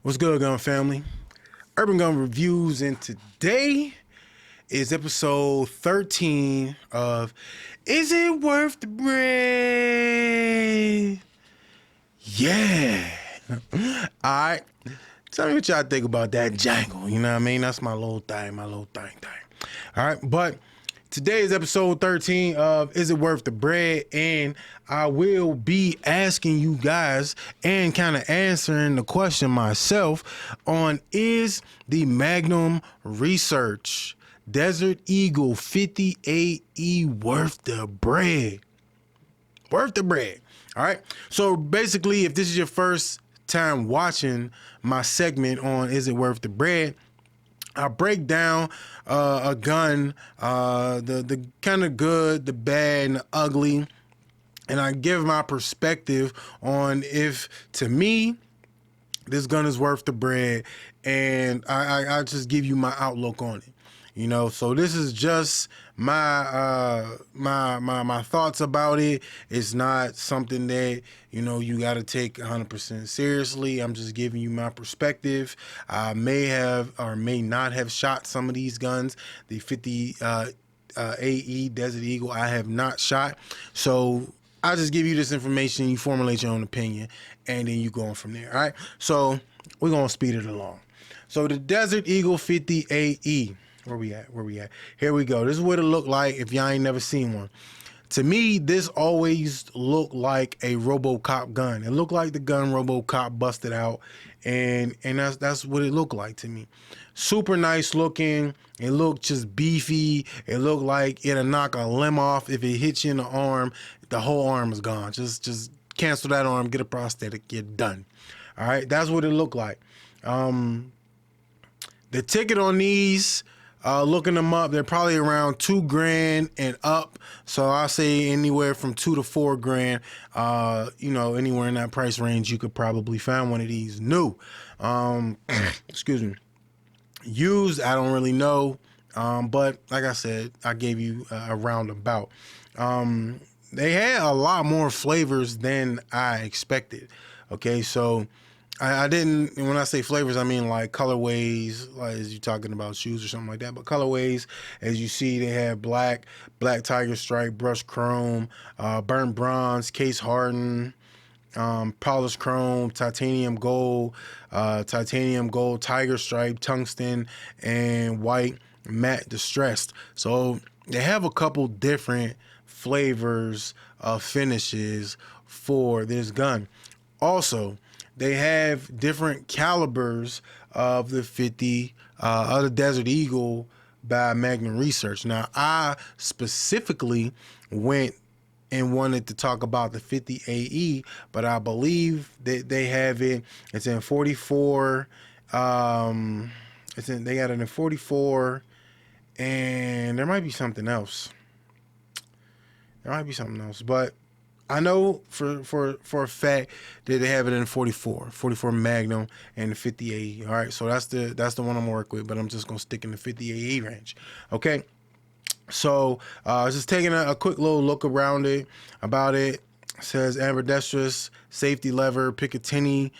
What's good, gun family? Urban Gun Reviews, and today is episode 13 of Is It Worth the Bread? Yeah. Alright. Tell me what y'all think about that jangle. You know what I mean? That's my little thing. Alright, but today is episode 13 of Is It Worth the Bread? And I will be asking you guys and kind of answering the question myself on is the Magnum Research Desert Eagle 58E worth the bread? Worth the bread. All right. So basically, if this is your first time watching my segment on Is It Worth the Bread, I break down a gun, the kind of good, the bad, and the ugly, and I give my perspective on if, to me, this gun is worth the bread, and I just give you my outlook on it. You know, so this is just my my thoughts about it. It's not something that, you know, you got to take 100% seriously. I'm just giving you my perspective. I may have or may not have shot some of these guns. The 50 AE Desert Eagle I have not shot. So I'll just give you this information. You formulate your own opinion, and then you go on from there. All right. So we're gonna speed it along. So the Desert Eagle 50 AE. Where we at? Here we go. This is what it looked like if y'all ain't never seen one. To me, this always looked like a RoboCop gun. It looked like the gun RoboCop busted out, and that's what it looked like to me. Super nice looking. It looked just beefy. It looked like it'll knock a limb off if it hits you in the arm. The whole arm is gone. Just cancel that arm, get a prosthetic, get done. All right, that's what it looked like. The ticket on these, looking them up, they're probably around $2,000 and up. So I'll say anywhere from $2,000 to $4,000. You know, anywhere in that price range, you could probably find one of these new. Excuse me. Used, I don't really know. But like I said, I gave you a roundabout. They had a lot more flavors than I expected. Okay, so I didn't, when I say flavors, I mean like colorways, like as you're talking about shoes or something like that. But colorways, as you see, they have black tiger stripe, brushed chrome, burnt bronze, case hardened, polished chrome, titanium gold, tiger stripe, tungsten, and white matte distressed. So they have a couple different flavors of finishes for this gun. Also, they have different calibers of the 50 of the Desert Eagle by Magnum Research. Now, I specifically went and wanted to talk about the 50 AE, but I believe that they have it. It's in 44. They got it in 44, and there might be something else. But I know for a fact that they have it in 44 Magnum and the 50 AE. All right, so that's the one I'm gonna work with, but I'm just gonna stick in the 50 AE range. Okay, so just taking a quick little look around it about it. It says ambidextrous safety lever, Picatinny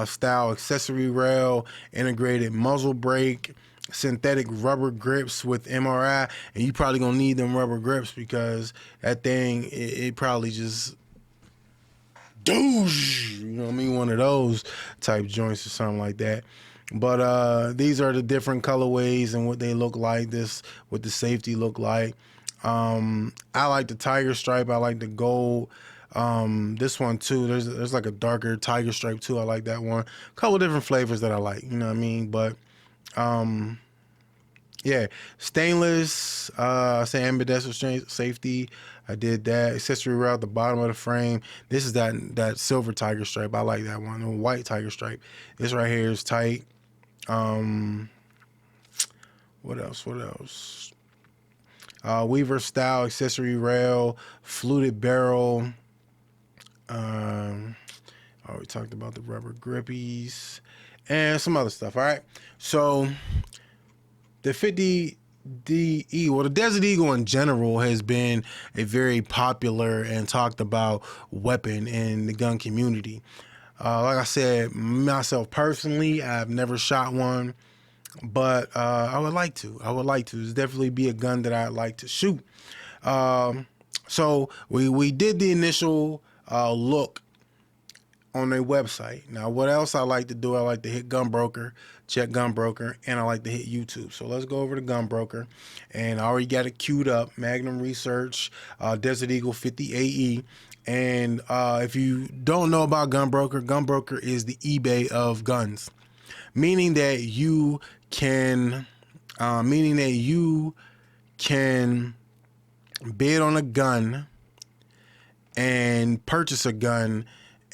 style accessory rail, integrated muzzle brake, synthetic rubber grips with MRI, and you probably gonna need them rubber grips because that thing it probably just douche, you know what I mean, one of those type joints or something like that. But these are the different colorways and what they look like. This what the safety look like. I like the tiger stripe. I like the gold. This one too. There's like a darker tiger stripe too. I like that one. A couple different flavors that I like. You know what I mean? But yeah, stainless. I say ambidextrous safety. I did that. Accessory rail at the bottom of the frame. This is that silver tiger stripe. I like that one. The white tiger stripe. This right here is tight. What else? Weaver style accessory rail, fluted barrel. We talked about the rubber grippies and some other stuff. All right, so the 50 DE, well, the Desert Eagle in general has been a very popular and talked about weapon in the gun community. Like I said, myself personally, I've never shot one, but I would like to. I would like to. It's definitely be a gun that I'd like to shoot. So we did the initial look on their website. Now, what else I like to do? I like to hit Gunbroker, check Gunbroker, and I like to hit YouTube. So let's go over to Gunbroker, and I already got it queued up. Magnum Research, Desert Eagle 50 AE. And if you don't know about Gunbroker, Gunbroker is the eBay of guns, meaning that you can, meaning that you can bid on a gun and purchase a gun,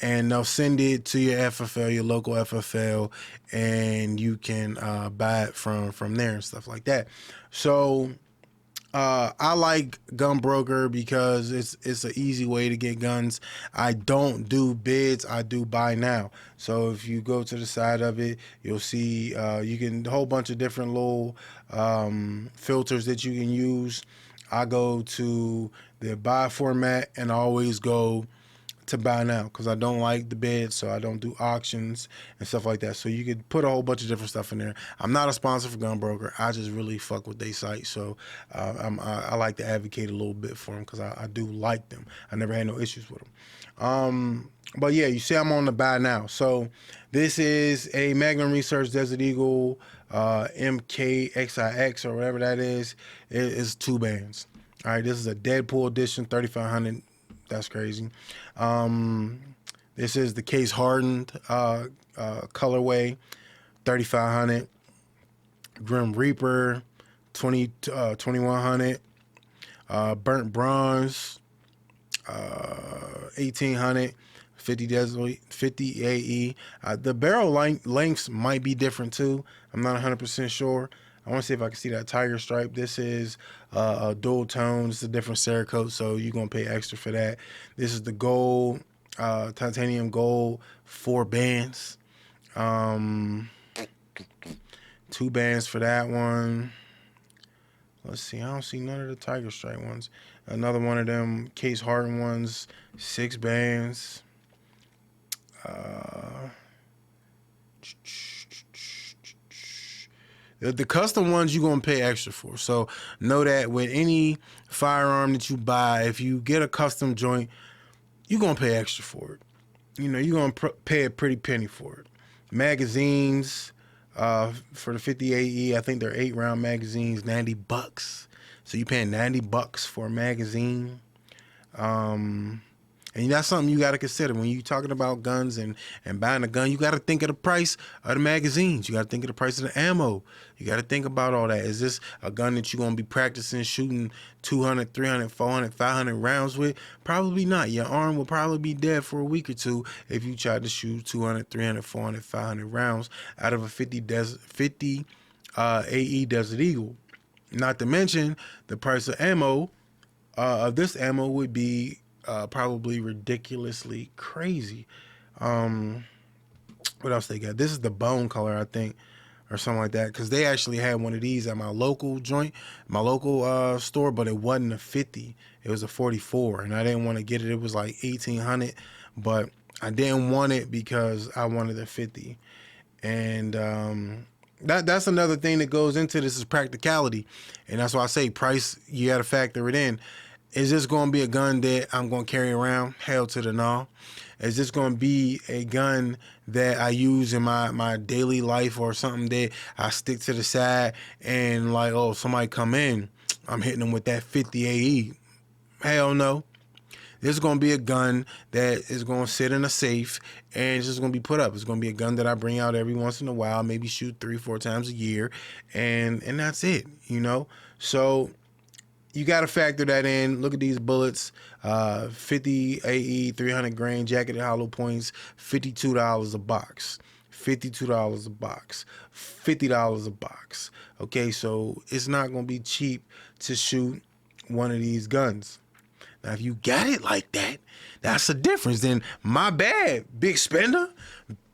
and they'll send it to your FFL, your local FFL, and you can buy it from there and stuff like that. So I like Gunbroker because it's an easy way to get guns. I don't do bids, I do buy now. So if you go to the side of it, you'll see you can a whole bunch of different little filters that you can use. I go to the buy format and I always go to buy now because I don't like the bid, so I don't do auctions and stuff like that. So you could put a whole bunch of different stuff in there. I'm not a sponsor for Gunbroker. I just really fuck with their site, so I like to advocate a little bit for them because I do like them. I never had no issues with them. But yeah, you see I'm on the buy now. So this is a Magnum Research Desert Eagle MKXIX or whatever that is. It's 2 bands. All right, this is a Deadpool edition, 3500. That's crazy. This is the case hardened colorway, 3500. Grim Reaper, 2100. Burnt Bronze, 1800. 50 AE. The barrel lengths might be different too. I'm not 100% sure. I want to see if I can see that tiger stripe. This is a dual tone. It's a different Cerakote, so you're going to pay extra for that. This is the gold, titanium gold, 4 bands. 2 bands for that one. Let's see. I don't see none of the tiger stripe ones. Another one of them case hardened ones, 6 bands. The custom ones you're going to pay extra for. So know that with any firearm that you buy, if you get a custom joint, you're going to pay extra for it. You know, you're going to pay a pretty penny for it. Magazines, for the 50 AE, I think they're 8-round magazines, $90. So you're paying $90 for a magazine. And that's something you got to consider when you're talking about guns and buying a gun. You got to think of the price of the magazines. You got to think of the price of the ammo. You got to think about all that. Is this a gun that you're going to be practicing shooting 200, 300, 400, 500 rounds with? Probably not. Your arm will probably be dead for a week or two if you tried to shoot 200, 300, 400, 500 rounds out of a 50 AE Desert Eagle. Not to mention the price of ammo. Of this ammo would be probably ridiculously crazy. What else they got? This is the bone color, I think, or something like that, because they actually had one of these at my local joint, my local store, but it wasn't a 50. It was a 44, and I didn't want to get it. It was like 1800, but I didn't want it because I wanted a 50. And that's another thing that goes into this is practicality, and that's why I say price. You got to factor it in. Is this going to be a gun that I'm going to carry around? Hell to the no. Is this going to be a gun that I use in my daily life or something that I stick to the side and like, oh, somebody come in, I'm hitting them with that 50 AE? Hell no. This is going to be a gun that is going to sit in a safe and it's just going to be put up. It's going to be a gun that I bring out every once in a while, maybe shoot 3-4 times a year, and that's it, you know? So you got to factor that in. Look at these bullets. 50 AE, 300 grain, jacketed hollow points, $52 a box. $52 a box. $50 a box. Okay, so it's not going to be cheap to shoot one of these guns. Now, if you got it like that, that's the difference. Then my bad, big spender,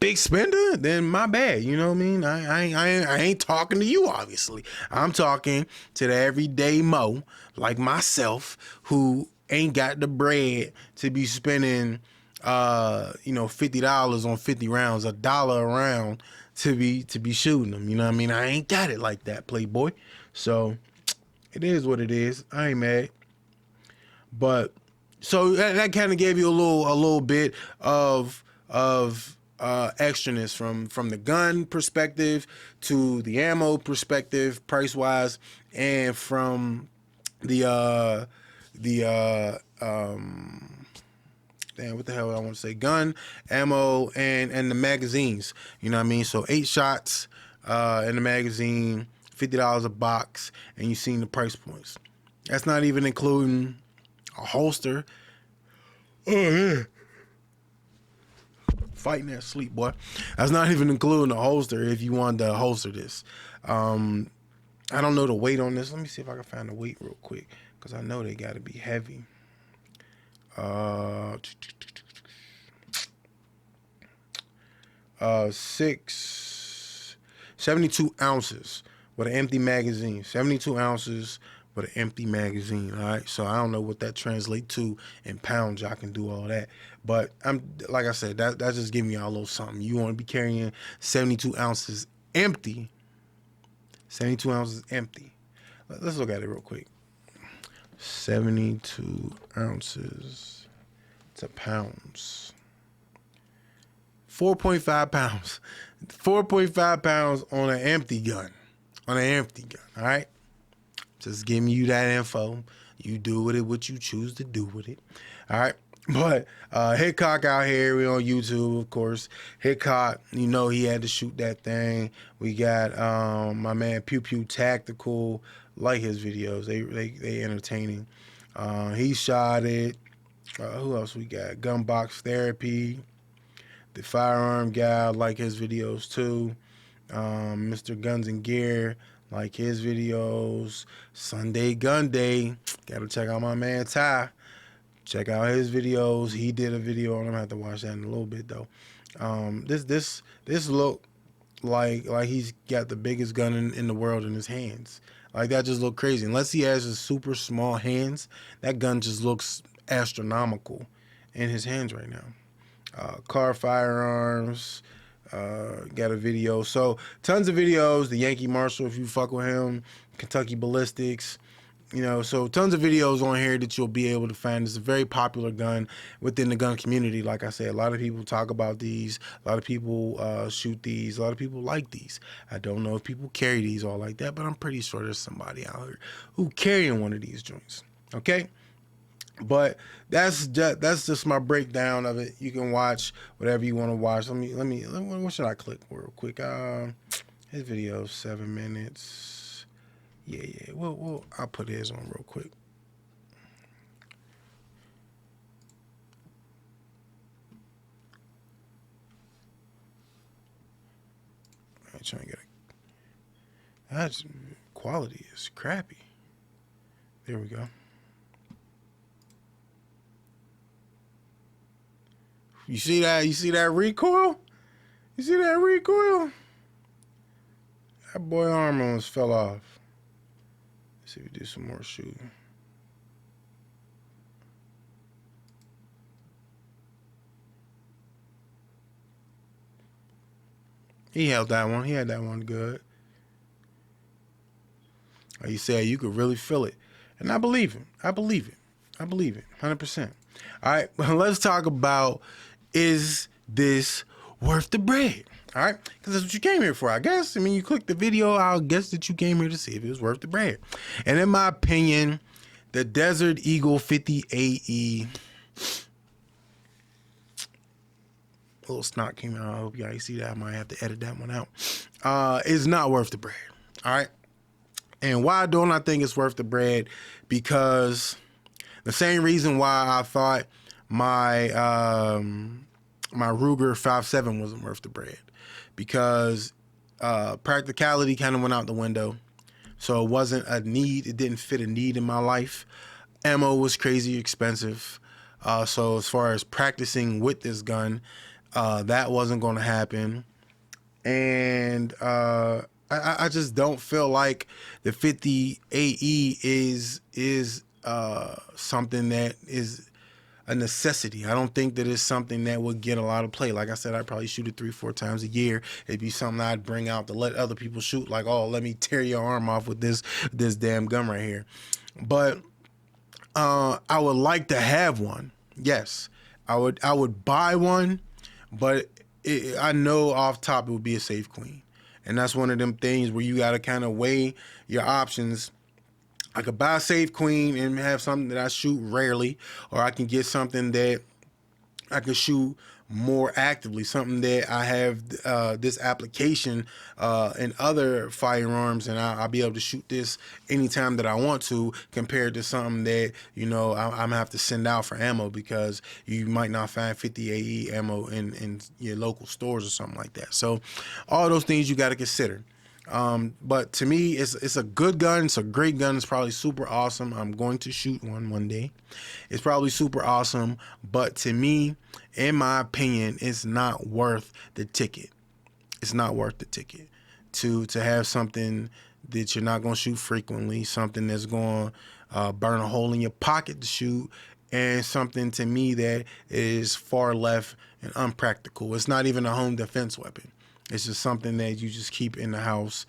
then my bad. You know what I mean? I ain't talking to you, obviously. I'm talking to the everyday Mo like myself who ain't got the bread to be spending $50 on 50 rounds, $1 a round to be shooting them. You know what I mean? I ain't got it like that, Playboy. So it is what it is. I ain't mad. But so that kind of gave you a little bit of extraness from the gun perspective to the ammo perspective, price wise, and from the damn, what the hell I want to say? Gun, ammo, and the magazines. You know what I mean? So 8 shots in the magazine, $50 a box, and you seen the price points. That's not even including a holster. Oh yeah, fighting that sleep, boy. That's not even including a holster if you want to holster this. I don't know the weight on this. Let me see if I can find the weight real quick because I know they got to be heavy. Uh, 72 ounces with an empty magazine. 72 ounces with an empty magazine. All right. So I don't know what that translates to in pounds. Y'all can do all that. But I'm like I said, that's just giving y'all a little something. You want to be carrying 72 ounces empty. 72 ounces empty. Let's look at it real quick. 72 ounces to pounds. 4.5 pounds. 4.5 pounds on an empty gun. On an empty gun, all right? Just giving you that info. You do with it what you choose to do with it, all right? But Hitchcock out here, we on YouTube, of course. Hitchcock, he had to shoot that thing. We got my man Pew Pew Tactical, like his videos. They entertaining. He shot it. Who else we got? Gunbox Therapy. The firearm guy, like his videos too. Mr. Guns and Gear, like his videos. Sunday Gun Day, gotta check out my man Ty. Check out his videos. He did a video on. I'm gonna have to watch that in a little bit though. This look like he's got the biggest gun in the world in his hands. Like that just look crazy. Unless he has his super small hands, that gun just looks astronomical in his hands right now. Car firearms, got a video. So tons of videos. The Yankee Marshall, if you fuck with him, Kentucky Ballistics, so tons of videos on here that you'll be able to find. It's a very popular gun within the gun community. Like I said, a lot of people talk about these. A lot of people shoot these. A lot of people like these. I don't know if people carry these all like that, but I'm pretty sure there's somebody out here who carrying one of these joints. Okay. But that's just my breakdown of it. You can watch whatever you want to watch. Let me. What should I click real quick? His video 7 minutes. Yeah. Well, I'll put his on real quick. I'm trying to get that's quality is crappy. There we go. You see that? You see that recoil? You see that recoil? That boy arm almost fell off. Let's see if we do some more shooting. He held that one. He had that one good. Like you said, you could really feel it. And I believe him. I believe it. 100%. All right, well, let's talk about, is this worth the bread? All right, because that's what you came here for, I guess. I mean, you clicked the video, I'll guess that you came here to see if it was worth the bread. And in my opinion, the Desert Eagle 50 AE, a little snot came out. I hope y'all see that. I might have to edit that one out. Is not worth the bread. All right. And why don't I think it's worth the bread? Because the same reason why I thought my my Ruger 5.7 wasn't worth the bread, because practicality kind of went out the window. So it wasn't a need. It didn't fit a need in my life. Ammo was crazy expensive. So as far as practicing with this gun, that wasn't going to happen. And I just don't feel like the 50 AE is something that is a necessity. I don't think that it's something that would get a lot of play. Like I said, I'd probably shoot it 3-4 times a year. It'd be something I'd bring out to let other people shoot. Like, oh, let me tear your arm off with this damn gun right here. But I would like to have one. Yes, I would buy one, but I know off top it would be a safe queen, and that's one of them things where you got to kind of weigh your options. I could buy a safe queen and have something that I shoot rarely, or I can get something that I can shoot more actively, something that I have this application in other firearms, and I'll be able to shoot this anytime that I want to, compared to something that, you know, I'm gonna have to send out for ammo because you might not find 50 AE ammo in your local stores or something like that. So all those things you got to consider. But to me, it's a good gun. It's a great gun. It's probably super awesome. I'm going to shoot one day. It's probably super awesome. But to me, in my opinion, it's not worth the ticket. It's not worth the ticket to have something that you're not going to shoot frequently, something that's going to burn a hole in your pocket to shoot, and something to me that is far left and unpractical. It's not even a home defense weapon. It's just something that you just keep in the house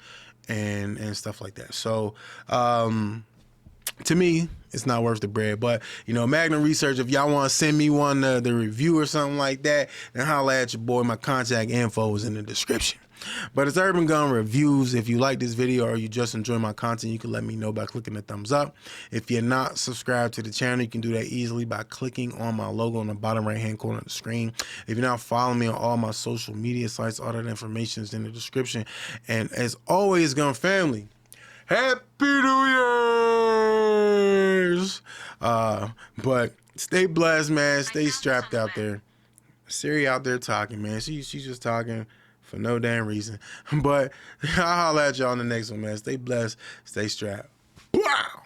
and stuff like that. So to me, it's not worth the bread. But, you know, Magnum Research, if y'all want to send me one, the review or something like that, then holla at your boy. My contact info is in the description. But it's Urban Gun Reviews. If you like this video or you just enjoy my content, you can let me know by clicking the thumbs up. If you're not subscribed to the channel, you can do that easily by clicking on my logo on the bottom right hand corner of the screen. If you're not following me on all my social media sites, all that information is in the description. And as always, Gun Family, Happy New Year's! But stay blessed, man. Stay strapped out there. Siri out there talking, man. She's just talking for no damn reason. But I'll holler at y'all on the next one, man. Stay blessed. Stay strapped. Wow!